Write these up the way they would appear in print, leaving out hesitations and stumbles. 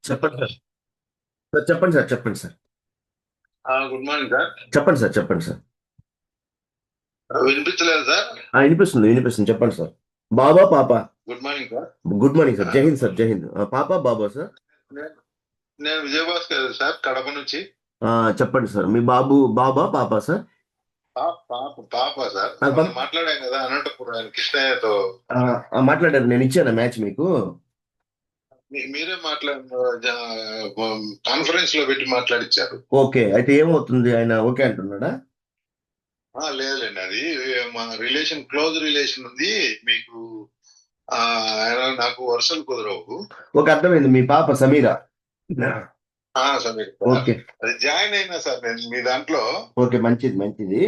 చెప్పండి sir. Sir చెప్పండి sir. చెప్పండి సార్. Good morning sir. చెప్పండి సార్. చెప్పండి సార్. వినిపించలేదు సార్. వినిపిస్తుంది. వినిపిస్తుంది. చెప్పండి సార్. బాబా పాప. Good morning sir. Good morning sir. జై హింద్ సార్. జై హింద్. పాప బాబా సార్. నేను నేను విజయభాస్కర్ సార్, కడప నుంచి. ఆ, చెప్పండి సార్. మీ బాబు బాబా పాప సార్. పాప సార్. మనం మాట్లాడాం కదా అనంతపురం కృష్ణయ్యతో. మాట్లాడారు. నేను ఇచ్చాను మ్యాచ్ మీకు. మీరే కాన్ఫరెన్స్ లో పెట్టి మాట్లాడిచ్చారు. ఓకే. అయితే ఏమవుతుంది, ఆయన ఓకే అంటున్నాడా? లేదులేండి, అది మా క్లోజ్ రిలేషన్ ఉంది మీకు. ఆయన నాకు వరుసలు కుదరవు. ఓకే, అర్థమైంది. మీ పాప సమీరా. సమీర్. ఓకే. అది జాయిన్ అయినా సార్ నేను మీ దాంట్లో. ఓకే, మంచిది మంచిది.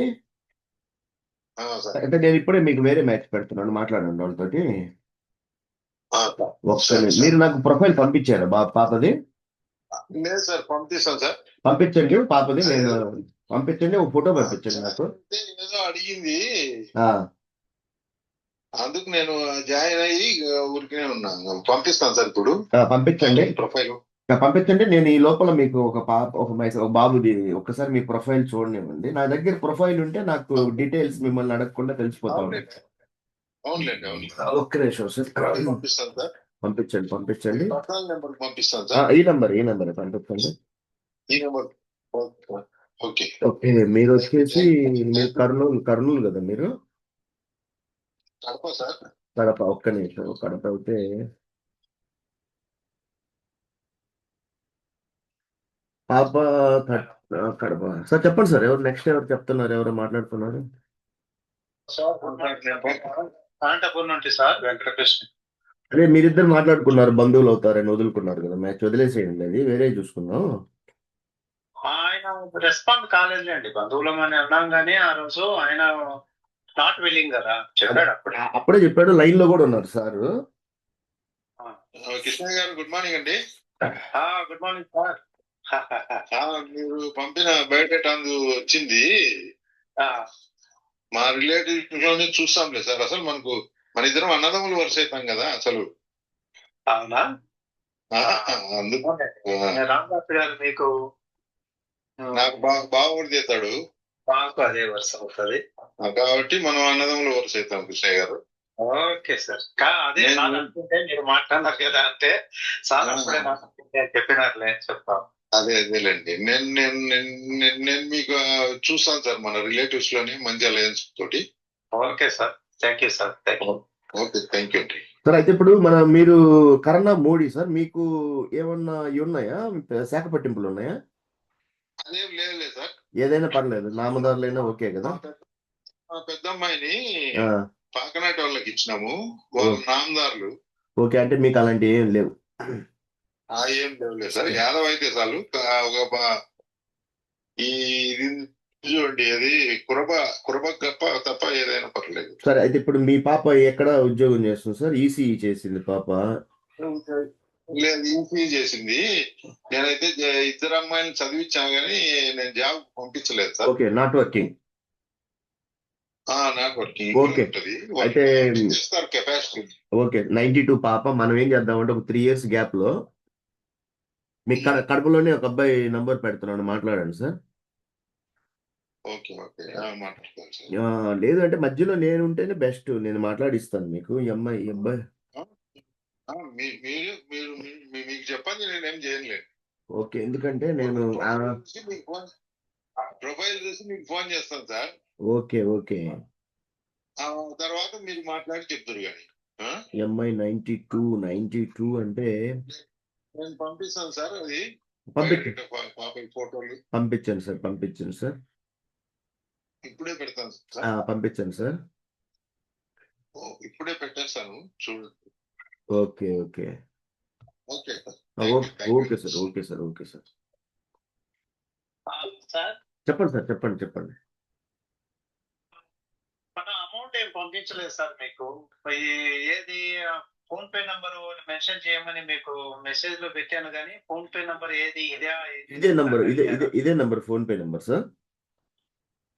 అంటే నేను ఇప్పుడే మీకు వేరే మ్యాచ్ పెడుతున్నాను, మాట్లాడండి వాళ్ళతోటి. ఒకసారి మీరు నాకు ప్రొఫైల్ పంపించారా పాపది? లేదు సార్, పంపిస్తాను సార్. పంపించండి పాపది. నేను పంపించండి, ఒక ఫోటో పంపించండి నాకు. ఏదో అడిగింది, అందుకు నేను జాయిన్ అయ్యి ఊరికే ఉన్నాను. పంపిస్తాను సార్ ఇప్పుడు. పంపించండి ప్రొఫైల్. పంపించండి. నేను ఈ లోపల మీకు ఒక పాప ఒక బాబుది ఒక్కసారి మీ ప్రొఫైల్ చూడనివ్వండి. నా దగ్గర ప్రొఫైల్ ఉంటే నాకు డీటెయిల్స్ మిమ్మల్ని అడగకుండా తెలిసిపోతా ఉంటాయి. అవునులేండి. ఒక్క నిమిషం సార్. పంపిస్తాను సార్. పంపించండి. పర్సనల్ నెంబర్ పంపిస్తాను సార్. ఈ నెంబర్ పంపించండి. ఈ నెంబర్. ఓకే. ఓకే. మీరు వచ్చేసి మీరు కర్నూలు కదా మీరు? కడప సార్. కడప. ఒక్క నిమిషం. కడప అయితే పాప కడప సార్. చెప్పండి సార్. నెక్స్ట్ ఎవరు చెప్తున్నారు? ఎవరు మాట్లాడుతున్నారు? అనంతపురం నుండి సార్, వెంకటకృష్ణ. అదే మీరిద్దరు మాట్లాడుకున్నారు, బంధువులు అవుతారని వదులుకున్నారు కదా మ్యాచ్. వదిలేసేయండి, అది వేరే చూసుకుందాం. ఆయన రెస్పాండ్ కాలేదులేండి. బంధువులమని అన్నాం కానీ ఆ రోజు ఆయన నాట్ విల్లింగ్ కదా చెప్పాడు. అప్పుడే చెప్పాడు. లైన్ లో కూడా ఉన్నారు సార్. కృష్ణ గారు, గుడ్ మార్నింగ్ అండి. Good morning sir. మీరు పంపిన బయోడేటా వచ్చింది. మా రిలేటివ్స్ లోనే చూస్తాంలే సార్. అసలు మన ఇద్దరం అన్నదమ్ములు వరుస అవుతాం కదా అసలు. అవునా? అందుకు రామదాస్ గారు మీకు నాకు బాగా తీస్తాడు. మాకు అదే వరుస అవుతుంది కాబట్టి మనం అన్నదమ్ములు వరుస అవుతాం కృష్ణయ్య గారు. Okay sir. అదే అనుకుంటే మీరు మాట్లాడారు కదా అంటే సార్ అప్పుడే చెప్పినారులే చెప్తాం. అదేలేండి. నేను మీకు చూస్తాను సార్, మన రిలేటివ్స్ లోని మంచి అలయన్స్ తోటి. Okay sir. Thank you sir. Okay, thank you అండి. సార్ అయితే ఇప్పుడు మీరు కరోనా మోడీ సార్, మీకు ఏమన్నా ఉన్నాయా? శాఖ పట్టింపులు ఉన్నాయా? అదేం లేదు సార్. ఏదైనా పర్లేదు, నామదారులైనా ఓకే కదా? మా పెద్ద అమ్మాయిని పాకనాటి వాళ్ళకి ఇచ్చినాము, నామదారులు. ఓకే, అంటే మీకు అలాంటి ఏం లేవు? ఏం లేవు సార్. యాదవ్ అయితే చాలు. ఈ చూడండి, అది కురబ తప్ప ఏదైనా పర్లేదు. సరే, అయితే ఇప్పుడు మీ పాప ఎక్కడ ఉద్యోగం చేస్తుంది సార్? ఈసీఈ చేసింది పాప? లేదు, ఈసీఈ చేసింది. నేనైతే ఇద్దరు అమ్మాయిని చదివించాను కానీ నేను జాబ్ పంపించలేదు sir. Okay, not working. Not working. Okay, అయితే కెపాసిటీ. ఓకే, 92 పాప. మనం ఏం చేద్దామంటే ఒక 3 years గ్యాప్ లో మీ కడపలోనే ఒక అబ్బాయి నంబర్ పెడుతున్నాను, మాట్లాడండి సార్. లేదు అంటే మధ్యలో నేను ఉంటేనే బెస్ట్, నేను మాట్లాడిస్తాను మీకు. ఈ అబ్బాయి మీకు చెప్పండి, నేనేం చేయలేదు. ఓకే, ఎందుకంటే నేను ప్రొఫైల్ చూసి మీకు ఫోన్ చేస్తాను సార్. ఓకే. తర్వాత మీరు మాట్లాడి చెప్తారు కానీ. ఎంఐ 92 అంటే నేను పంపిస్తాను సార్. అది ఫోటోలు పంపించండి సార్. ఇప్పుడే పెడతాను సార్. పంపించండి సార్. ఇప్పుడే పెట్టేస్తాను, చూడండి. Okay sir. చెప్పండి సార్. చెప్పండి. మన అమౌంట్ ఏం పంపించలేదు సార్ మీకు. ఏది ఫోన్ పే నంబర్ మెన్షన్ చేయమని మీకు మెసేజ్ లో పెట్టాను కానీ ఫోన్ పే నంబర్ ఏది? ఇదే number phone pay number sir.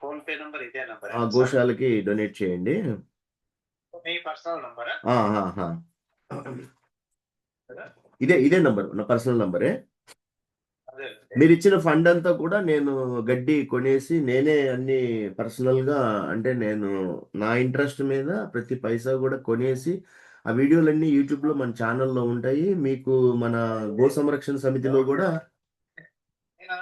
Phone pay number ఇదే నంబర్. గోశాలకి డొనేట్ చేయండి. మీ పర్సనల్ నంబరా? ఇదే నంబర్, నా పర్సనల్ నంబరే. అదేనండి. మీరు ఇచ్చిన ఫండ్ అంతా కూడా నేను గడ్డి కొనేసి నేనే అన్ని పర్సనల్గా, అంటే నేను నా ఇంట్రెస్ట్ మీద ప్రతి పైసా కూడా కొనేసి ఆ వీడియోలన్నీ యూట్యూబ్లో మన ఛానల్లో ఉంటాయి. మీకు మన గో సంరక్షణ సమితిలో కూడా నేను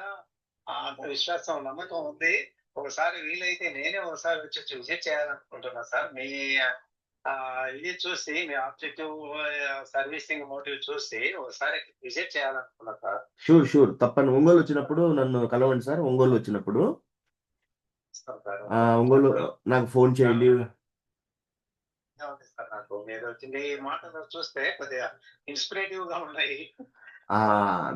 అంత విశ్వాసం, నమ్మకం ఉంది. ఒకసారి వీలైతే నేనే ఒకసారి వచ్చి విజిట్ చేయాలనుకుంటున్నా సార్. మీ ఇది చూసి మీ ఆబ్జెక్టివ్ సర్వీసింగ్ మోటివ్ చూసి ఒకసారి విజిట్ చేయాలనుకున్నా సార్. షూర్ తప్పని ఒంగోలు వచ్చినప్పుడు నన్ను కలవండి సార్. ఒంగోలు వచ్చినప్పుడు ఇస్తాం సార్. ఒంగోలు నాకు ఫోన్ చేయండి. ఉంది సార్. నాకు మీరు వచ్చింది మాటలు చూస్తే కొద్దిగా ఇన్స్పిరేటివ్ గా ఉన్నాయి.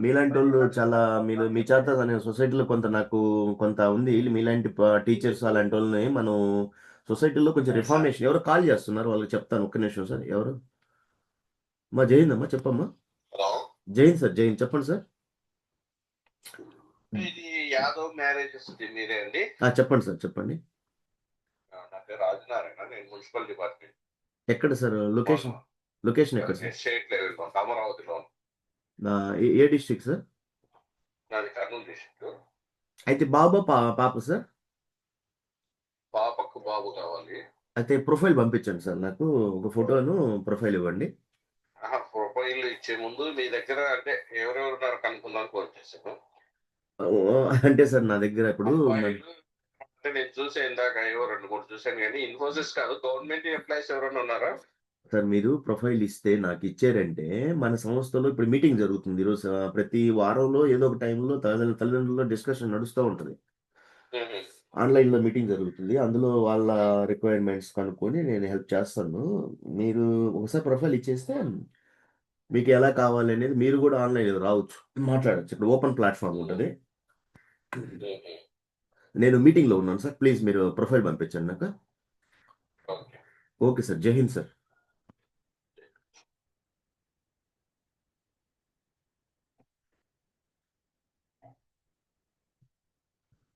మీలాంటి వాళ్ళు చాలా, మీరు మీ చేత నేను సొసైటీలో కొంత నాకు కొంత ఉంది. మీలాంటి టీచర్స్ అలాంటి వాళ్ళని మనం సొసైటీలో కొంచెం రిఫార్మేషన్. ఎవరు కాల్ చేస్తున్నారు వాళ్ళకి చెప్తాను, ఒక్క నిమిషం సార్. ఎవరు? మా జైన్ అమ్మా, చెప్పమ్మా. హలో, జైన్ సార్, జైన్ చెప్పండి సార్. ఇది యాదవ్ మ్యారేజెస్ మీరే అండి? చెప్పండి సార్, చెప్పండి. నా పేరు రాజనారాయణ, నేను మున్సిపల్ డిపార్ట్మెంట్. ఎక్కడ సార్ లొకేషన్? లొకేషన్ ఎక్కడ సార్? స్టేట్ లెవెల్లో అమరావతిలో. ఏ డిస్ట్రిక్ట్ సార్? నాది కర్నూలు డిస్ట్రిక్ట్. అయితే పాప సార్? పాపకు బాబు కావాలి. అయితే ప్రొఫైల్ పంపించండి సార్, నాకు ఒక ఫోటోను ప్రొఫైల్ ఇవ్వండి. ప్రొఫైల్ ఇచ్చే ముందు మీ దగ్గర అంటే ఎవరెవరు ఉన్నారు కనుక్కుందాం ఫోన్ చేశాను. అంటే సార్ నా దగ్గర ఇప్పుడు అంటే నేను చూసే ఇందాక ఏవో 2-3 చూశాను, కానీ ఇన్ఫోసిస్ కాదు, గవర్నమెంట్ ఎంప్లాయీస్ ఎవరైనా ఉన్నారా సార్? మీరు ప్రొఫైల్ ఇస్తే నాకు ఇచ్చారంటే మన సంస్థలో ఇప్పుడు మీటింగ్ జరుగుతుంది ఈరోజు. ప్రతి వారంలో ఏదో ఒక టైంలో తల్లిదండ్రుల్లో డిస్కషన్ నడుస్తూ ఉంటుంది. ఆన్లైన్లో మీటింగ్ జరుగుతుంది. అందులో వాళ్ళ రిక్వైర్మెంట్స్ కనుక్కొని నేను హెల్ప్ చేస్తాను. మీరు ఒకసారి ప్రొఫైల్ ఇచ్చేస్తే మీకు ఎలా కావాలి అనేది మీరు కూడా ఆన్లైన్ రావచ్చు, మాట్లాడచ్చు. ఇప్పుడు ఓపెన్ ప్లాట్ఫామ్ ఉంటుంది. నేను మీటింగ్లో ఉన్నాను సార్, ప్లీజ్ మీరు ప్రొఫైల్ పంపించండి నాకు. ఓకే సార్, జై హింద్ సార్.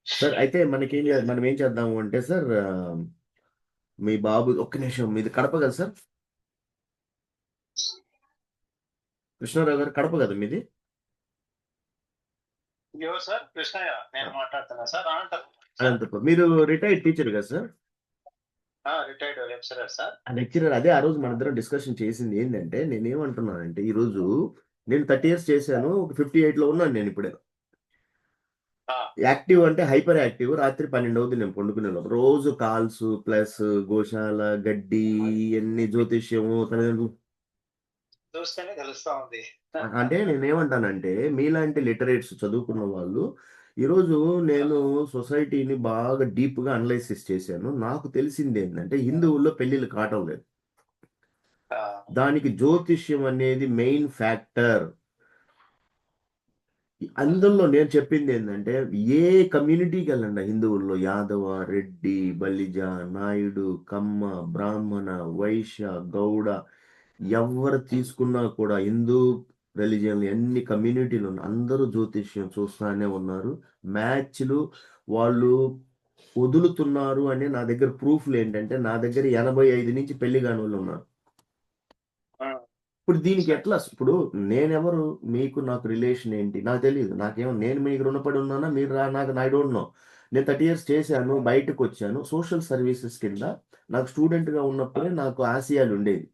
సార్ అయితే మనం ఏం చేద్దాము అంటే సార్, మీ బాబు ఒక్క నిమిషం, మీది కడప కదా సార్? కృష్ణారావు గారు, కడప కదా మీది? సార్ కృష్ణయ్య, నేను మాట్లాడుతున్నా సార్. అనంతపురం. మీరు రిటైర్డ్ టీచర్ కదా sir? Retired lecturer sir. Lecturer. అదే ఆ రోజు మన ఇద్దరం డిస్కషన్ చేసింది ఏంటంటే, నేనేమంటున్నానంటే ఈరోజు నేను 30 years చేశాను, ఒక 58లో ఉన్నాను నేను ఇప్పుడే. యాక్టివ్ అంటే హైపర్ యాక్టివ్. రాత్రి 12 అవుతుంది నేను పండుకునే లోపు. రోజు కాల్స్ ప్లస్ గోశాల గడ్డి ఇవన్నీ జ్యోతిష్యము తల్లిదండ్రులు చూస్తేనే తెలుస్తా ఉంది. అంటే నేనేమంటానంటే, మీలాంటి లిటరేట్స్ చదువుకున్న వాళ్ళు ఈరోజు నేను సొసైటీని బాగా డీప్ గా అనలైసిస్ చేశాను. నాకు తెలిసింది ఏంటంటే హిందువుల్లో పెళ్లిళ్ళు కావటం లేదు. దానికి జ్యోతిష్యం అనేది మెయిన్ ఫ్యాక్టర్. అందులో నేను చెప్పింది ఏంటంటే, ఏ కమ్యూనిటీకి వెళ్ళండి హిందువుల్లో, యాదవ, రెడ్డి, బలిజ, నాయుడు, కమ్మ, బ్రాహ్మణ, వైశ్య, గౌడ, ఎవరు తీసుకున్నా కూడా హిందూ రిలీజియన్ ఎన్ని కమ్యూనిటీలు ఉన్నా అందరూ జ్యోతిష్యం చూస్తానే ఉన్నారు. మ్యాచ్లు వాళ్ళు వదులుతున్నారు అని నా దగ్గర ప్రూఫ్లు ఏంటంటే, నా దగ్గర 85 నుంచి పెళ్లి కాని వాళ్ళు ఉన్నారు. ఇప్పుడు దీనికి ఎట్లా? ఇప్పుడు నేనెవరు? మీకు నాకు రిలేషన్ ఏంటి నాకు తెలియదు. నాకేమో నేను మీకు రుణపడి ఉన్నానా? మీరు నాకు ఐ డోంట్ నో. నేను 30 years చేశాను, బయటకు వచ్చాను. సోషల్ సర్వీసెస్ కింద నాకు స్టూడెంట్గా ఉన్నప్పుడే నాకు ఆశయాలు ఉండేది.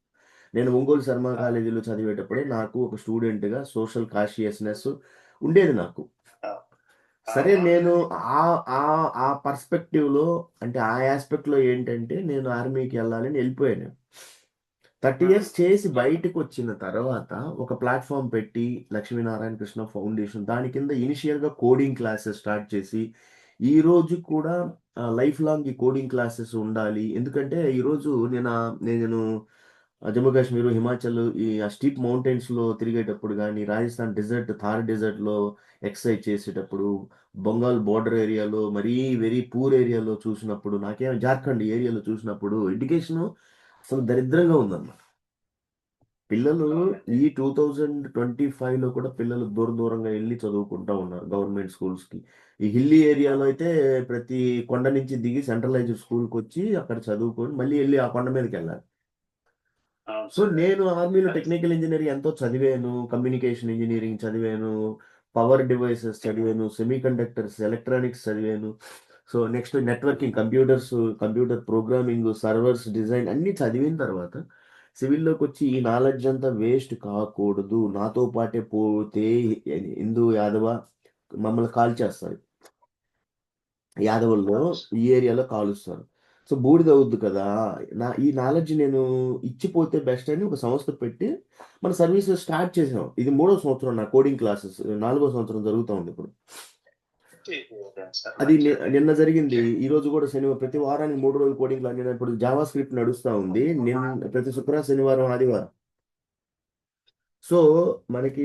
నేను ఒంగోలు శర్మ కాలేజీలో చదివేటప్పుడే నాకు ఒక స్టూడెంట్గా సోషల్ కాన్షియస్నెస్ ఉండేది నాకు. సరే, నేను ఆ ఆ ఆ పర్స్పెక్టివ్లో, అంటే ఆ ఆస్పెక్ట్లో ఏంటంటే నేను ఆర్మీకి వెళ్ళాలని వెళ్ళిపోయాను. 30 years చేసి బయటకు వచ్చిన తర్వాత ఒక ప్లాట్ఫామ్ పెట్టి లక్ష్మీనారాయణ కృష్ణ ఫౌండేషన్ దాని కింద ఇనిషియల్గా కోడింగ్ క్లాసెస్ స్టార్ట్ చేసి ఈ రోజు కూడా లైఫ్ లాంగ్ ఈ కోడింగ్ క్లాసెస్ ఉండాలి. ఎందుకంటే ఈరోజు నేను జమ్మూ కాశ్మీర్, హిమాచల్ ఈ స్టీప్ మౌంటైన్స్లో తిరిగేటప్పుడు కానీ, రాజస్థాన్ డెజర్ట్ థార్ డెజర్ట్లో ఎక్సర్సైజ్ చేసేటప్పుడు, బెంగాల్ బోర్డర్ ఏరియాలో మరీ వెరీ పూర్ ఏరియాలో చూసినప్పుడు, నాకేమో జార్ఖండ్ ఏరియాలో చూసినప్పుడు ఎడ్యుకేషన్ అసలు దరిద్రంగా ఉందన్నమాట. పిల్లలు ఈ 2025లో కూడా పిల్లలు దూరంగా వెళ్ళి చదువుకుంటా ఉన్నారు గవర్నమెంట్ స్కూల్స్కి. ఈ హిల్లీ ఏరియాలో అయితే ప్రతి కొండ నుంచి దిగి సెంట్రలైజ్డ్ స్కూల్కి వచ్చి అక్కడ చదువుకొని మళ్ళీ వెళ్ళి ఆ కొండ మీదకి వెళ్ళాలి. సో నేను ఆర్మీలో టెక్నికల్ ఇంజనీరింగ్ ఎంతో చదివాను, కమ్యూనికేషన్ ఇంజనీరింగ్ చదివాను, పవర్ డివైసెస్ చదివాను, సెమీ కండక్టర్స్, ఎలక్ట్రానిక్స్ చదివాను. So next networking, computers, computer programming, servers design అన్నీ చదివిన తర్వాత సివిల్లోకి వచ్చి ఈ నాలెడ్జ్ అంతా వేస్ట్ కాకూడదు, నాతో పాటే పోతే హిందూ యాదవ మమ్మల్ని కాల్ చేస్తారు, యాదవుల్లో ఈ ఏరియాలో కాలుస్తారు. సో బూడిద అవుద్ది కదా, ఈ నాలెడ్జ్ నేను ఇచ్చిపోతే బెస్ట్ అని ఒక సంస్థ పెట్టి మన సర్వీసెస్ స్టార్ట్ చేసాం. ఇది 3వ సంవత్సరం నా కోడింగ్ క్లాసెస్, 4వ సంవత్సరం జరుగుతూ ఉంది ఇప్పుడు. అది నిన్న జరిగింది. ఈ రోజు కూడా శనివారం, ప్రతి వారానికి 3 రోజులు కోడింగ్ క్లాస్. నేను ఇప్పుడు జావా స్క్రిప్ట్ నడుస్తూ ఉంది ప్రతి శుక్రవారం, శనివారం, ఆదివారం. సో మనకి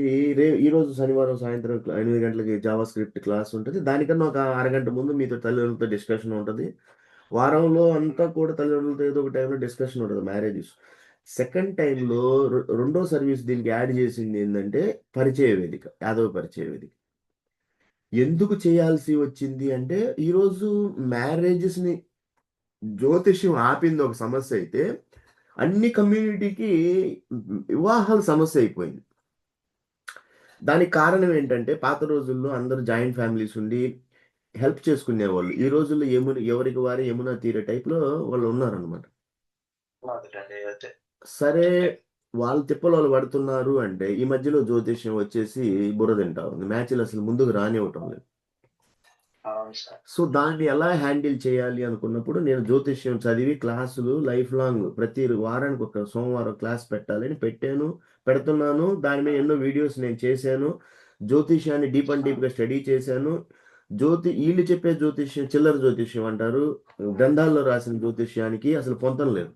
ఈ రోజు శనివారం సాయంత్రం 8 గంటలకి జావా స్క్రిప్ట్ క్లాస్ ఉంటుంది. దానికన్నా ఒక అరగంట ముందు మీతో తల్లిదండ్రులతో డిస్కషన్ ఉంటుంది. వారంలో అంతా కూడా తల్లిదండ్రులతో ఏదో ఒక టైంలో డిస్కషన్ ఉంటుంది, మ్యారేజెస్. సెకండ్ టైంలో రెండో సర్వీస్ దీనికి యాడ్ చేసింది ఏంటంటే పరిచయ వేదిక, యాదవ పరిచయ వేదిక. ఎందుకు చేయాల్సి వచ్చింది అంటే, ఈరోజు మ్యారేజెస్ని జ్యోతిష్యం ఆపింది ఒక సమస్య అయితే, అన్ని కమ్యూనిటీకి వివాహాల సమస్య అయిపోయింది. దానికి కారణం ఏంటంటే, పాత రోజుల్లో అందరూ జాయింట్ ఫ్యామిలీస్ ఉండి హెల్ప్ చేసుకునేవాళ్ళు. ఈ రోజుల్లో ఎవరికి వారే యమునా తీరే టైప్లో వాళ్ళు ఉన్నారనమాట. సరే, వాళ్ళు తిప్పలు వాళ్ళు పడుతున్నారు అంటే ఈ మధ్యలో జ్యోతిష్యం వచ్చేసి బుర్ర తింటా ఉంది, మ్యాచ్లు అసలు ముందుకు రానివ్వటం లేదు. సో దాన్ని ఎలా హ్యాండిల్ చేయాలి అనుకున్నప్పుడు నేను జ్యోతిష్యం చదివి క్లాసులు లైఫ్ లాంగ్ ప్రతి వారానికి ఒక సోమవారం క్లాస్ పెట్టాలని పెడుతున్నాను. దాని మీద ఎన్నో వీడియోస్ నేను చేశాను. జ్యోతిష్యాన్ని డీప్ అండ్ డీప్గా స్టడీ చేశాను. వీళ్ళు చెప్పే జ్యోతిష్యం చిల్లర జ్యోతిష్యం అంటారు. గ్రంథాల్లో రాసిన జ్యోతిష్యానికి అసలు పొంతం లేదు.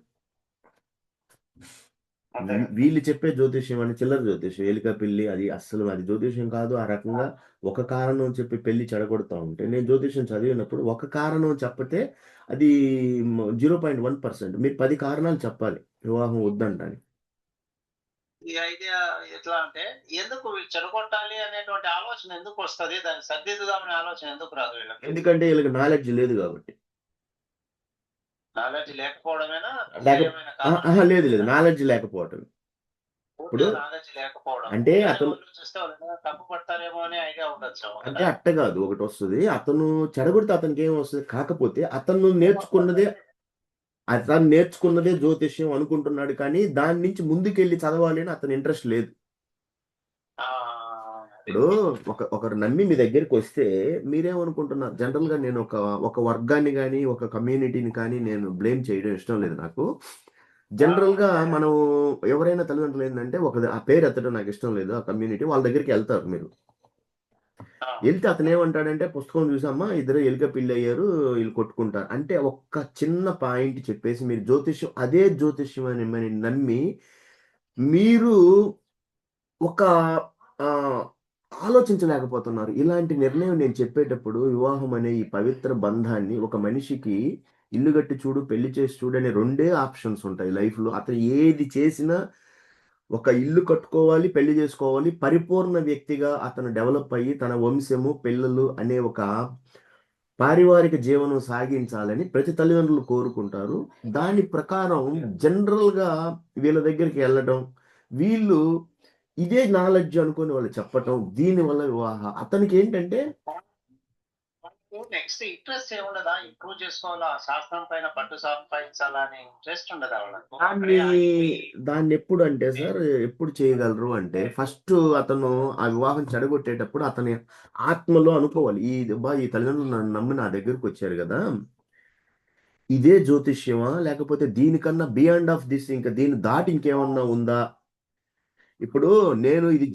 వీళ్ళు చెప్పే జ్యోతిష్యం అని చిల్లర జ్యోతిష్యం, ఎలిక పిల్లి, అది అస్సలు అది జ్యోతిష్యం కాదు. ఆ రకంగా ఒక కారణం చెప్పి పెళ్లి చెడగొడతా ఉంటే, నేను జ్యోతిష్యం చదివినప్పుడు ఒక కారణం చెప్పతే అది 0.1%. మీరు 10 కారణాలు చెప్పాలి వివాహం వద్దంటానికి. ఈ ఐడియా ఎట్లా అంటే, ఎందుకు చెడగొట్టాలి అనేటువంటి ఆలోచన ఎందుకు వస్తుంది, దాన్ని సర్దిద్దుదామనే ఆలోచన ఎందుకు రాదు వీళ్ళకి? ఎందుకంటే వీళ్ళకి నాలెడ్జ్ లేదు కాబట్టి. నాలెడ్జ్ లేకపోవడమేనా? లేదు నాలెడ్జ్ లేకపోవటం. ఇప్పుడు అంటే అతను తప్పు పడతారేమో అనే ఐడియా ఉండొచ్చు. అంటే అట్ట కాదు, ఒకటి వస్తుంది, అతను చెడగొడితే అతనికి ఏం వస్తుంది, కాకపోతే అతను నేర్చుకున్నదే జ్యోతిష్యం అనుకుంటున్నాడు, కానీ దాని నుంచి ముందుకెళ్ళి చదవాలి అని అతని ఇంట్రెస్ట్ లేదు. ఇప్పుడు ఒకరు నమ్మి మీ దగ్గరికి వస్తే మీరేమనుకుంటున్నారు, జనరల్ గా నేను ఒక వర్గాన్ని కానీ ఒక కమ్యూనిటీని కానీ నేను బ్లేమ్ చేయడం ఇష్టం లేదు నాకు. జనరల్ గా మనం ఎవరైనా తల్లిదండ్రులు ఏంటంటే ఆ పేరు ఎత్తడం నాకు ఇష్టం లేదు, ఆ కమ్యూనిటీ వాళ్ళ దగ్గరికి వెళ్తారు. మీరు వెళ్తే అతను ఏమంటాడంటే, పుస్తకం చూసమ్మా ఇద్దరు ఎలుక పిల్లి అయ్యారు, వీళ్ళు కొట్టుకుంటారు అంటే ఒక్క చిన్న పాయింట్ చెప్పేసి మీరు అదే జ్యోతిష్యం అని నమ్మి మీరు ఒక ఆలోచించలేకపోతున్నారు. ఇలాంటి నిర్ణయం నేను చెప్పేటప్పుడు, వివాహం అనే ఈ పవిత్ర బంధాన్ని ఒక మనిషికి ఇల్లు కట్టి చూడు, పెళ్లి చేసి చూడు అనే 2 ఆప్షన్స్ ఉంటాయి లైఫ్లో. అతను ఏది చేసినా ఒక ఇల్లు కట్టుకోవాలి, పెళ్లి చేసుకోవాలి, పరిపూర్ణ వ్యక్తిగా అతను డెవలప్ అయ్యి తన వంశము, పిల్లలు అనే ఒక పారివారిక జీవనం సాగించాలని ప్రతి తల్లిదండ్రులు కోరుకుంటారు. దాని ప్రకారం జనరల్గా వీళ్ళ దగ్గరికి వెళ్ళడం, వీళ్ళు ఇదే నాలెడ్జ్ అనుకుని వాళ్ళు చెప్పటం, దీనివల్ల అతనికి ఏంటంటే నెక్స్ట్ ఇంట్రెస్ట్ ఏముండదా, ఇంప్రూవ్ చేసుకోవాలా, శాస్త్రం పైన పట్టు సంపాదించాలని ఇంట్రెస్ట్ ఉండదా వాళ్ళకు? దాన్ని ఎప్పుడు అంటే సార్, ఎప్పుడు చేయగలరు అంటే, ఫస్ట్ అతను ఆ వివాహం చెడగొట్టేటప్పుడు అతని ఆత్మలో అనుకోవాలి, ఈ తల్లిదండ్రులు నన్ను నమ్మి నా దగ్గరకు వచ్చారు కదా, ఇదే జ్యోతిష్యమా లేకపోతే దీనికన్నా బియాండ్ ఆఫ్ దిస్, ఇంకా దీన్ని దాటి ఇంకేమన్నా ఉందా. ఇప్పుడు నేను ఇది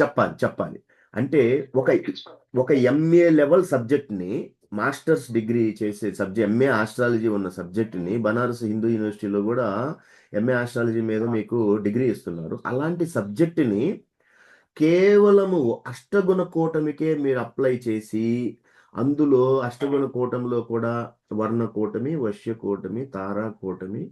చెప్పాలి అంటే ఒక ఎంఏ లెవెల్ సబ్జెక్ట్ని, మాస్టర్స్ డిగ్రీ చేసే సబ్జెక్ట్, ఎంఏ ఆస్ట్రాలజీ ఉన్న సబ్జెక్ట్ని బనారస్ హిందూ యూనివర్సిటీలో కూడా ఎంఏ ఆస్ట్రాలజీ మీద మీకు డిగ్రీ ఇస్తున్నారు. అలాంటి సబ్జెక్ట్ని కేవలము అష్టగుణ కూటమికే మీరు అప్లై చేసి, అందులో అష్టగుణ కూటమిలో కూడా వర్ణ కూటమి, వశ్య కూటమి, తారా కూటమి,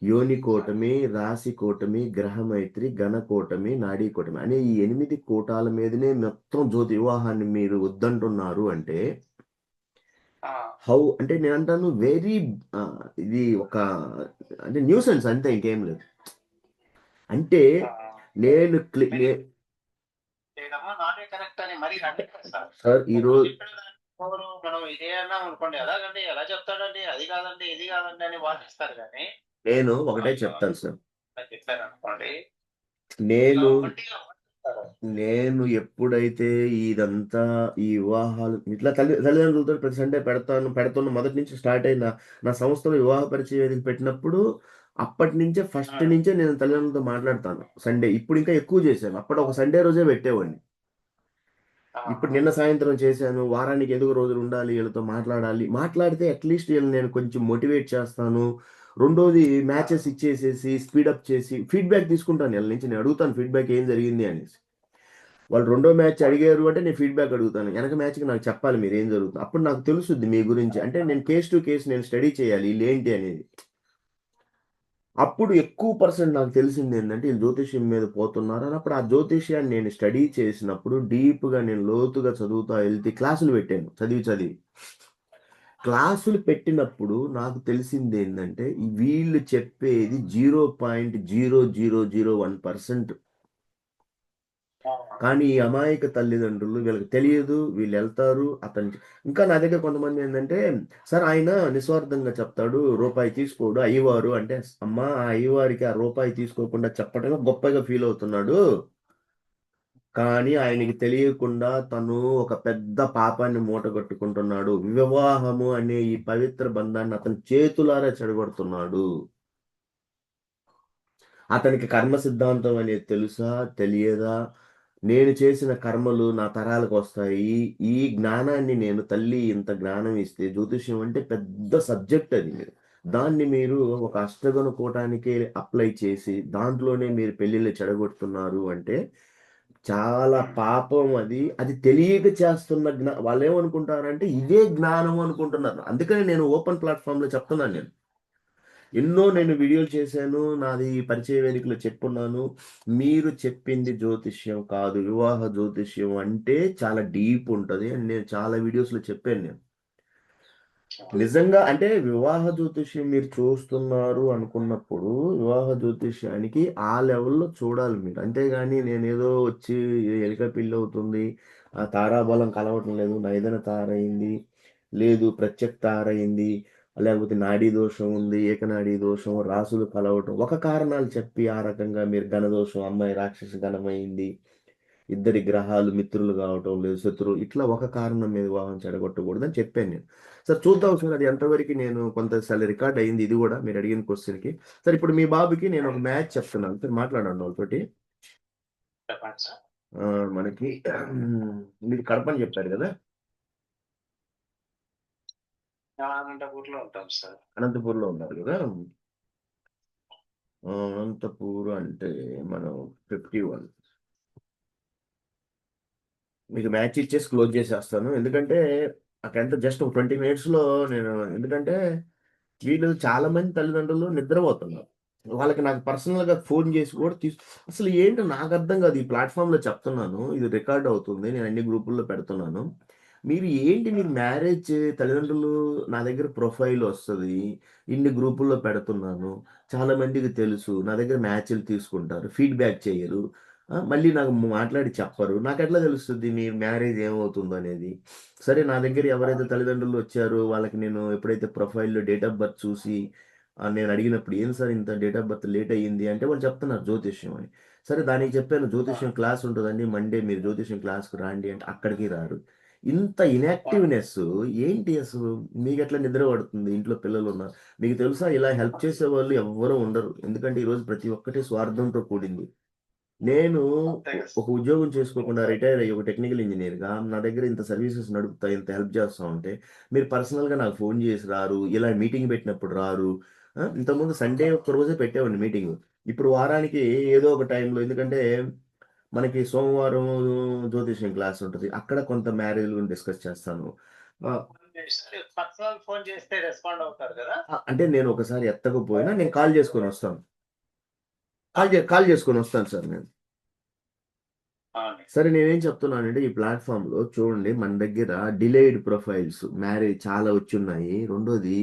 యోని కూటమి, రాశి కూటమి, గ్రహమైత్రి, గణ కూటమి, నాడీ కూటమి అనే ఈ 8 కూటాల మీదనే మొత్తం జ్యోతి వివాహాన్ని మీరు వద్దంటున్నారు అంటే, ఆ, హౌ అంటే నేను అంటాను వెరీ ఇది ఒక అంటే న్యూసెన్స్ అంతే ఇంకేం లేదు. అంటే ఆ, నేను మీరు చేయడమా నాటే కరెక్ట్ అని మరి అంటే సార్ సార్ ఒకరు ఈరోజు చెప్పిన దానికి ఇంకొకరు మనం ఇదే అన్నాం అనుకోండి, ఎలాగండి ఎలా చెప్తాడండి, అది కాదండి ఇది కాదండి అని వాదిస్తారు కానీ నేను ఒకటే వాళ్ళు చెప్తాను సార్. చెప్పారు అనుకోండి నేను మొండిగా వాదిస్తారు. నేను ఎప్పుడైతే ఇదంతా ఈ వివాహాలు ఇట్లా తల్లిదండ్రులతో ప్రతి సండే పెడుతున్న మొదటి నుంచి స్టార్ట్ అయిన నా సంస్థలో వివాహ పరిచయ వేదిక పెట్టినప్పుడు అప్పటి నుంచే ఫస్ట్ ఉమ్, నుంచే నేను తల్లిదండ్రులతో మాట్లాడతాను సండే. ఇప్పుడు ఇంకా ఎక్కువ చేశాను. అప్పుడు ఒక సండే రోజే పెట్టేవాడిని. ఆ, ఇప్పుడు నిన్న సాయంత్రం చేశాను. వారానికి ఏదో ఒక రోజులు ఉండాలి, వీళ్ళతో మాట్లాడాలి. మాట్లాడితే అట్లీస్ట్ వీళ్ళని నేను కొంచెం మోటివేట్ చేస్తాను. రెండోది ఆ, మ్యాచెస్ ఇచ్చేసేసి స్పీడప్ చేసి ఫీడ్బ్యాక్ తీసుకుంటాను. వీళ్ళ నుంచి నేను అడుగుతాను ఫీడ్బ్యాక్ ఏం జరిగింది అనేసి. వాళ్ళు రెండో మ్యాచ్ అడిగారు అంటే నేను ఫీడ్బ్యాక్ అడుగుతాను. వెనక మ్యాచ్కి నాకు చెప్పాలి మీరు ఏం జరుగుతుంది. అప్పుడు నాకు తెలుస్తుంది మీ గురించి. అంటే నేను కేస్ టు కేస్ నేను స్టడీ చేయాలి వీళ్ళు ఏంటి అనేది. అప్పుడు ఎక్కువ పర్సెంట్ నాకు తెలిసింది ఏంటంటే వీళ్ళు జ్యోతిష్యం మీద పోతున్నారు అన్నప్పుడు ఆ జ్యోతిష్యాన్ని నేను స్టడీ చేసినప్పుడు డీప్గా నేను లోతుగా చదువుతా వెళ్తే క్లాసులు పెట్టాను చదివి క్లాసులు పెట్టినప్పుడు నాకు తెలిసింది ఏంటంటే వీళ్ళు చెప్పేది 0.0001%. ఆ, కానీ ఈ అమాయక తల్లిదండ్రులు వీళ్ళకి తెలియదు. వీళ్ళు వెళ్తారు అతను. ఇంకా నా దగ్గర కొంతమంది ఏంటంటే సార్ ఆయన నిస్వార్థంగా చెప్తాడు, రూపాయి తీసుకోడు అయ్యవారు అంటే అమ్మా ఆ అయ్యవారికి ఆ రూపాయి తీసుకోకుండా చెప్పడమే గొప్పగా ఫీల్ అవుతున్నాడు. కానీ ఆయనకి తెలియకుండా తను ఒక పెద్ద పాపాన్ని మూటగట్టుకుంటున్నాడు. వివాహము అనే ఈ పవిత్ర బంధాన్ని అతని చేతులారా చెడగొడుతున్నాడు. అతనికి కర్మ సిద్ధాంతం అనేది తెలుసా? తెలియదా? నేను చేసిన కర్మలు నా తరాలకు వస్తాయి. ఈ జ్ఞానాన్ని నేను తల్లి ఇంత జ్ఞానం ఇస్తే జ్యోతిష్యం అంటే పెద్ద సబ్జెక్ట్ అది మీరు. దాన్ని మీరు ఒక అష్టగణ కూటానికే అప్లై చేసి దాంట్లోనే మీరు పెళ్ళిళ్ళు చెడగొడుతున్నారు అంటే చాలా పాపం అది. అది తెలియక చేస్తున్న వాళ్ళేమనుకుంటారంటే ఇదే జ్ఞానం అనుకుంటున్నారు. అందుకని నేను ఓపెన్ ప్లాట్‌ఫామ్‌లో చెప్తున్నాను నేను. ఎన్నో నేను వీడియోలు చేశాను. నాది పరిచయ వేదికలో చెప్పున్నాను. మీరు చెప్పింది జ్యోతిష్యం కాదు. వివాహ జ్యోతిష్యం అంటే చాలా డీప్ ఉంటది అని నేను చాలా వీడియోస్‌లో చెప్పాను నేను. నిజంగా అంటే వివాహ జ్యోతిష్యం మీరు చూస్తున్నారు అనుకున్నప్పుడు, వివాహ జ్యోతిష్యానికి ఆ లెవెల్‌లో చూడాలి మీరు. అంతేగాని నేనేదో వచ్చి ఎలిక పిల్లవుతుంది, తారాబలం కలవటం లేదు, నైదన తారయింది, లేదు ప్రత్యక్ తారయింది, లేకపోతే నాడీ దోషం ఉంది, ఏకనాడీ దోషం, రాసులు కలవటం. ఒక కారణాలు చెప్పి ఆ రకంగా మీరు ఘనదోషం, అమ్మాయి రాక్షస గణమైంది, ఇద్దరి గ్రహాలు మిత్రులు కావటం లేదు, శత్రువులు ఇట్లా ఒక కారణం మీద వివాహం చెడగొట్టకూడదని చెప్పాను నేను. సార్ చూద్దాం సార్ అది ఎంతవరకు నేను కొంతసారి రికార్డ్ అయింది ఇది కూడా మీరు అడిగిన క్వశ్చన్కి. సార్ ఇప్పుడు మీ బాబుకి నేను ఒక మ్యాచ్ చెప్తున్నాను సార్ మాట్లాడండి వాళ్ళతోటి. చెప్పండి సార్. మనకి మీరు కడప అని చెప్పారు కదా. అనంతపూర్లో ఉంటాం సార్. అనంతపూర్లో ఉన్నారు కదా. అనంతపూర్ అంటే మనం 51 మీకు మ్యాచ్ ఇచ్చేసి క్లోజ్ చేసేస్తాను. ఎందుకంటే అక్కడ జస్ట్ ఒక 20 మినిట్స్లో నేను ఎందుకంటే వీళ్ళు చాలా మంది తల్లిదండ్రులు నిద్రపోతున్నారు. వాళ్ళకి నాకు పర్సనల్‌గా ఫోన్ చేసి కూడా అసలు ఏంటో నాకు అర్థం కాదు. ఈ ప్లాట్‌ఫార్మ్‌లో చెప్తున్నాను. ఇది రికార్డ్ అవుతుంది. నేను అన్ని గ్రూపుల్లో పెడుతున్నాను. మీరు మ్యారేజ్ తల్లిదండ్రులు నా దగ్గర ప్రొఫైల్ వస్తది. ఇన్ని గ్రూపుల్లో పెడుతున్నాను. చాలా మందికి తెలుసు. నా దగ్గర మ్యాచ్‌లు తీసుకుంటారు. ఫీడ్‌బ్యాక్ చెయ్యరు. మళ్ళీ నాకు మాట్లాడి చెప్పరు. నాకెట్లా తెలుస్తది మీ మ్యారేజ్ ఏమవుతుందో అనేది? సరే నా దగ్గర ఎవరైతే తల్లిదండ్రులు వచ్చారో వాళ్ళకి నేను ఎప్పుడైతే ప్రొఫైల్‌లో డేట్ ఆఫ్ బర్త్ చూసి నేను అడిగినప్పుడు "ఏం సార్ ఇంత డేట్ ఆఫ్ బర్త్ లేట్ అయ్యింది" అంటే వాళ్ళు చెప్తున్నారు జ్యోతిష్యం అని. సరే దానికి చెప్పాను జ్యోతిష్యం క్లాస్ ఉంటదండి. మండే మీరు జ్యోతిష్యం క్లాస్‌కి రండి అంటే అక్కడికి రారు. ఇంత ఇనాక్టివ్‌నెస్ ఏంటి అసలు? మీకెట్లా నిద్ర పడుతుంది? ఇంట్లో పిల్లలున్నారు. మీకు తెలుసా ఇలా హెల్ప్ చేసేవాళ్ళు ఎవ్వరు ఉండరు. ఎందుకంటే ఈరోజు ప్రతి ఒక్కటి స్వార్థంతో కూడింది. నేను ఒక ఉద్యోగం చేసుకోకుండా రిటైర్ అయ్యి ఒక టెక్నికల్ ఇంజినీర్‌గా నా దగ్గర ఇంత సర్వీసెస్ నడుపుతా, ఇంత హెల్ప్ చేస్తా ఉంటే, మీరు పర్సనల్‌గా నాకు ఫోన్ చేసి రారు. ఇలా మీటింగ్ పెట్టినప్పుడు రారు. ఇంతకుముందు సండే ఒక్కరోజే పెట్టేవాడిని మీటింగు. ఇప్పుడు వారానికి ఏదో ఒక టైంలో ఎందుకంటే మనకి సోమవారం జ్యోతిష్యం క్లాస్ ఉంటది. అక్కడ కొంత మ్యారేజ్‌ల గురించి డిస్కస్ చేస్తాను. ఆహ్, పర్సనల్ ఫోన్ చేస్తే రెస్పాండ్ అవుతారు కదా. అంటే నేను ఒకసారి ఎత్తకపోయినా నేను కాల్ చేసుకొనొస్తాను. కాల్ చేసుకొనొస్తాను సార్ నేను. అవును. సరే నేనేం చెప్తున్నానంటే ఈ ప్లాట్ఫామ్లో చూడండి మన దగ్గర డిలేడ్ ప్రొఫైల్స్ మ్యారేజ్ చాలా వచ్చున్నాయి. రెండోది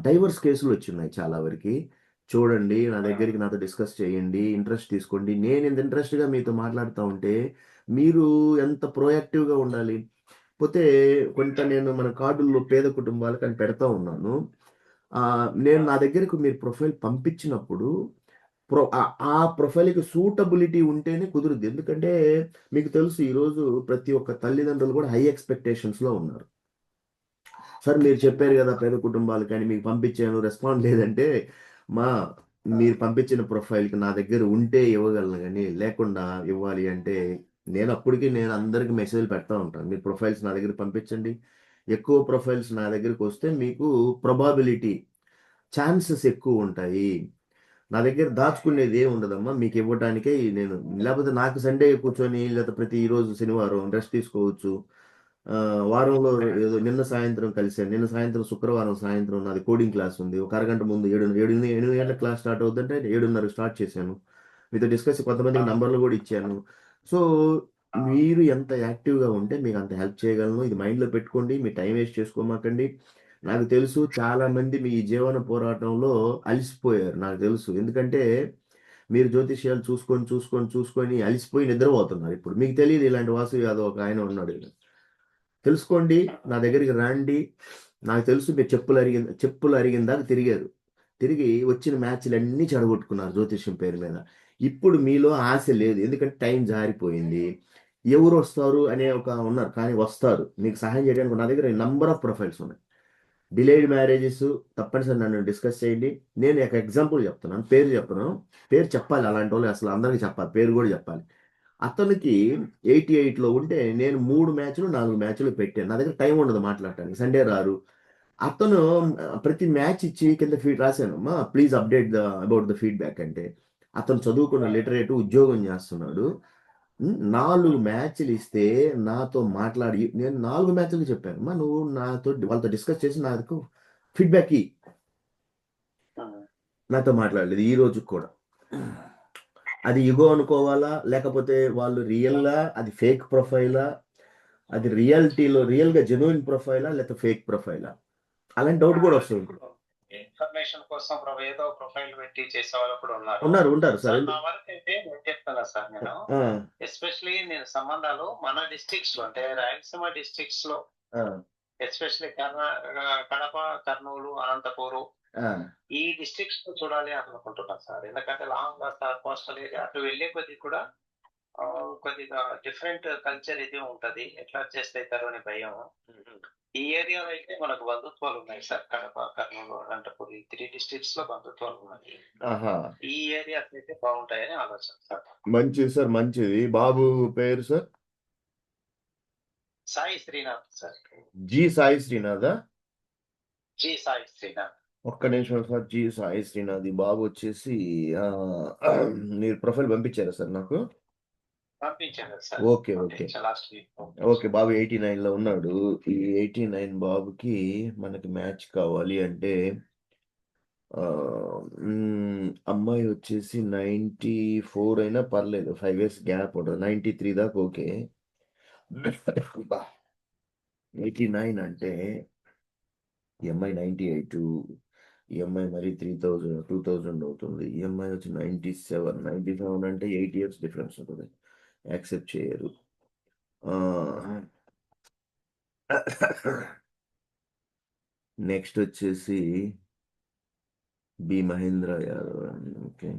డైవర్స్ కేసులు వచ్చున్నాయి చాలా వరకు. చూడండి నా దగ్గరికి నాతో డిస్కస్ చేయండి, ఇంట్రెస్ట్ తీసుకోండి. నేను ఇంత ఇంట్రెస్ట్గా మీతో మాట్లాడుతూ ఉంటే మీరు ఎంత ప్రోయాక్టివ్గా ఉండాలి. పోతే కొంత నేను మన కార్డుల్లో పేద కుటుంబాలకు అని పెడతా ఉన్నాను. నేను నా దగ్గరకు మీరు ప్రొఫైల్ పంపించినప్పుడు ఆ ప్రొఫైల్‌కి సూటబిలిటీ ఉంటేనే కుదురుద్ది. ఎందుకంటే మీకు తెలుసు ఈరోజు ప్రతి ఒక్క తల్లిదండ్రులు కూడా హై ఎక్స్‌పెక్టేషన్స్‌లో ఉన్నారు. సార్ మీరు చెప్పారు గదా! పేద కుటుంబాలకని మీకు పంపించాను రెస్పాండ్ లేదంటే, మా మీరు పంపించిన ప్రొఫైల్‌కి నా దగ్గర ఉంటే ఇవ్వగలను గానీ, లేకుండా ఇవ్వాలి అంటే నేను అందరికి మెసేజ్‌లు పెడతా ఉంటాను. మీరు ప్రొఫైల్స్ నా దగ్గరికి పంపించండి. ఎక్కువ ప్రొఫైల్స్ నా దగ్గరకొస్తే మీకు ప్రొబాబిలిటీ ఛాన్సెస్ ఎక్కువుంటాయి. నా దగ్గర దాచుకునేది ఏమి ఉండదమ్మా. మీకివ్వటానికే నేను లేపోతే నాకు సండే కూర్చొని లేతే ఈరోజు శనివారం రెస్ట్ తీసుకోవచ్చు. వారంలో ఏదో నిన్న సాయంత్రం కలిసాను. నిన్న సాయంత్రం శుక్రవారం సాయంత్రం నాది కోడింగ్ క్లాస్ ఉంది. ఒక అరగంట ముందు 8 గంటలకు క్లాస్ స్టార్ట్ అవుద్దంటే 7:30కి స్టార్ట్ చేశాను. మీతో డిస్కస్ కొంతమందికి నంబర్‌లు గూడా ఇచ్చాను. సో, మీరు ఎంత యాక్టివ్‌గా ఉంటే మీకంత హెల్ప్ చేయగలను. ఇది మైండ్‌లో పెట్టుకోండి. మీ టైం వేస్ట్ చేసుకోమాకండి. నాకు తెలుసు చాలామంది మీ జీవన పోరాటంలో అలిసిపోయారు. నాకు తెలుసు. ఎందుకంటే మీరు జ్యోతిష్యాలు చూసుకొని అలిసిపోయి నిద్రపోతున్నారు ఇప్పుడు. మీకు తెలీదు ఇలాంటి వాసు యాదవ్ ఒక ఆయన ఉన్నాడు. తెలుసుకోండి. నా దగ్గరికి రండి. నాకు తెలుసు మీరు చెప్పులు అరిగిందాక తిరిగారు. తిరిగి వచ్చిన మ్యాచ్‌లన్నీ చెడగొట్టుకున్నారు జ్యోతిష్యం పేరు మీద. ఇప్పుడు మీలో ఆశ లేదు. ఎందుకంటే టైం జారిపోయింది. ఎవరొస్తారు అనే ఉన్నారు. కానీ వస్తారు. మీకు సహాయం చేయడానికి నా దగ్గర నంబర్ ఆఫ్ ప్రొఫైల్స్ ఉన్నాయి. డిలేడ్ మ్యారేజెస్ తప్పనిసరి నన్ను డిస్కస్ చేయండి. నేను ఒక ఎగ్జాంపుల్ చెప్తున్నాను. పేరు చెప్పను. పేరు చెప్పాలి అలాంటోళ్ళు అసలు అందరికి చెప్పాలి. పేరు గూడా చెప్పాలి. అతనికి 88లో ఉంటే నేను 3 మ్యాచ్‌లు, 4 మ్యాచ్‌లు పెట్టాను. నా దగ్గర టైం ఉండదు మాట్లాడటానికి. సండే రారు. అతను ప్రతి మ్యాచ్ ఇచ్చి కింద రాసాను. Please update about the feedback అంటే. అతను చదువుకున్న లిటరేట్ ఉద్యోగం చేస్తున్నాడు. 4 మ్యాచ్‌లు ఇస్తే నాతో మాట్లాడి నేను 4 మ్యాచ్‌లు చెప్పాను. నువ్వు వాళ్ళతో డిస్కస్ చేసి నాకు ఫీడ్‌బ్యాక్ ఇయ్యి. నాతో మాట్లాడలేదు ఈ రోజుకి కూడా. అది ఇగో అనుకోవాలా? లేకపోతే వాళ్ళు రియల్‌గా అది ఫేక్ ప్రొఫైలా? అది రియల్‌గా జెన్యూన్ ప్రొఫైలా? లేకపోతే ఫేక్ ప్రొఫైలా? అలాంటి డౌట్ కూడా వస్తుంది. ఇన్ఫర్మేషన్ కోసం ఏదో ప్రొఫైల్ పెట్టి చేసే వాళ్ళు కూడా ఉంటారు సార్. నా వరకైతే నేను చెప్తాను సార్ నేను ఎస్పెషల్లీ నేను సంబంధాలు మన డిస్ట్రిక్ట్స్ లో అంటే రాయలసీమ డిస్ట్రిక్ట్స్ లో ఎస్పెషల్లీ కడప, కర్నూలు, అనంతపూరు ఈ డిస్ట్రిక్ట్స్ లో చూడాలి అనుకుంటున్నాను సార్. ఎందుకంటే లాంగ్ కోస్టల్ ఏరియా అటు వెళ్ళే కొద్ది కూడా కొద్దిగా డిఫరెంట్ కల్చర్ ఇది ఉంటది. ఎట్లా అడ్జస్ట్ అవుతారు అనే భయం. ఈ ఏరియాలో అయితే మనకు బంధుత్వాలు ఉన్నాయి సార్. కడప, కర్నూలు, అనంతపురం ఈ 3 డిస్ట్రిక్ట్స్ లో బంధుత్వాలు ఉన్నాయి. ఈ ఏరియాస్ అయితే బాగుంటాయని ఆలోచన సార్. మంచిది సార్. మంచిది. బాబు పేరు sir? Sai Srinath sir. G Sai శ్రీనాథా? జి సాయి శ్రీనాథ్. ఒక్క నిమిషం సార్. జి సాయి శ్రీనాథ్. ఈ బాబు వచ్చేసి మీరు ప్రొఫైల్ పంపించారా సార్ నాకు? పంపించాను sir. Okay. Last week. Okay. బాబు 89లో ఉన్నాడు. ఈ 89 బాబుకి మనకి మ్యాచ్ కావాలి అంటే అమ్మాయి వచ్చేసి 94 అయినా పర్లేదు. 5 ఇయర్స్ గ్యాప్ ఉంటది. 93 దాకా ఓకే. 89 అంటే ఈ అమ్మాయి 98 ఈ అమ్మాయి మరి 2000 అవుతుంది. ఈ అమ్మాయి వచ్చి 97 అంటే 8 ఇయర్స్ డిఫరెన్స్ ఉంటది. యాక్సెప్ట్ చేయరు. నెక్స్ట్ వచ్చేసి B Mahendra Yadav. Okay.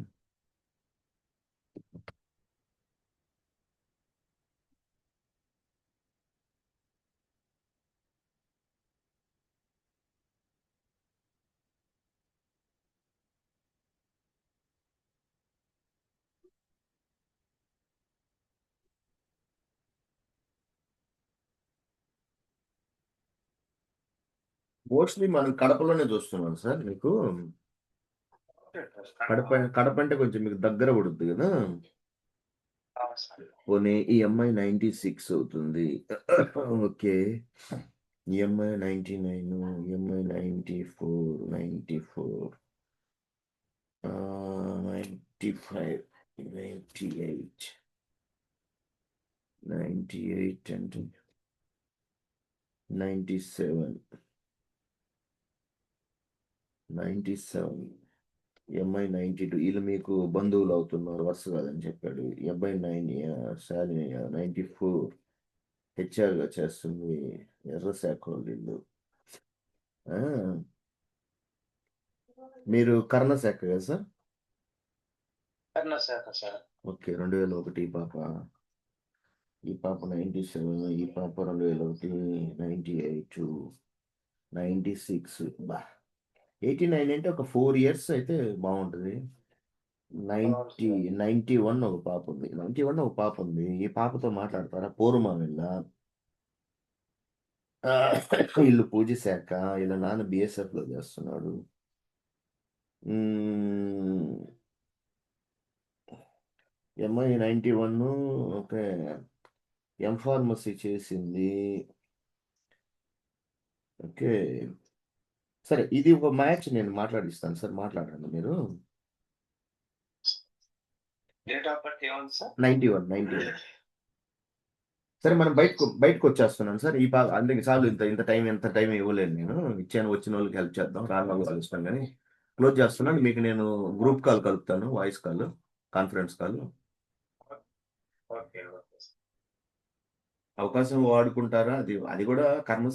Mostly మనం కడపలోనే చూస్తున్నాం సార్ మీకు. కడప అంటే కొంచెం మీకు దగ్గర పడుద్ది కదా. పోనీ ఈ అమ్మాయి 96 అవుతుంది. ఓకే. ఈ అమ్మాయి 99 ఈ అమ్మాయి 94 95 98 98 and 97. 97. ఎంఐ 92. వీళ్ళు మీకు బంధువులు అవుతున్నారు, వరుస కాదని చెప్పాడు. ఎంఐ 94. హెచ్ఆర్గా చేస్తుంది, ఎర్ర శాఖ వీళ్ళు. ఆ, మీరు కర్ణ శాఖ కదా సార్? కర్ణశాఖ సార్. ఓకే, 2001 ఈ పాప 97, ఈ పాప 2001, 98, 96. బా 89 అంటే ఒక 4 years అయితే బాగుంటుంది. 91 ఒక పాప ఉంది. 91 ఒక పాప ఉంది. ఈ పాపతో మాట్లాడతారా? పోరుమా వెళ్ళ వీళ్ళు పూజ శాఖ, వీళ్ళ నాన్న బిఎస్ఎఫ్ లో చేస్తున్నాడు. ఎంఐ 91. ఓకే, ఫార్మసీ చేసింది. ఓకే, సరే, ఇది ఒక మ్యాచ్ నేను మాట్లాడిస్తాను సార్, మాట్లాడండి మీరు. డేట్ ఆఫ్ బర్త్ ఏముంది సార్? 91. సరే, మనం బయటకు వచ్చేస్తున్నాను సార్. ఈ అందుకే చాలు, ఇంత టైం ఇవ్వలేను నేను. ఇచ్చాను, వచ్చిన వాళ్ళకి హెల్ప్ చేద్దాం, రాని వాళ్ళు కలుస్తాను. కానీ క్లోజ్ చేస్తున్నాను. మీకు నేను గ్రూప్ కాల్ కలుపుతాను, voice call, conference call. Okay. అవకాశం వాడుకుంటారా? అది కూడా కర్మ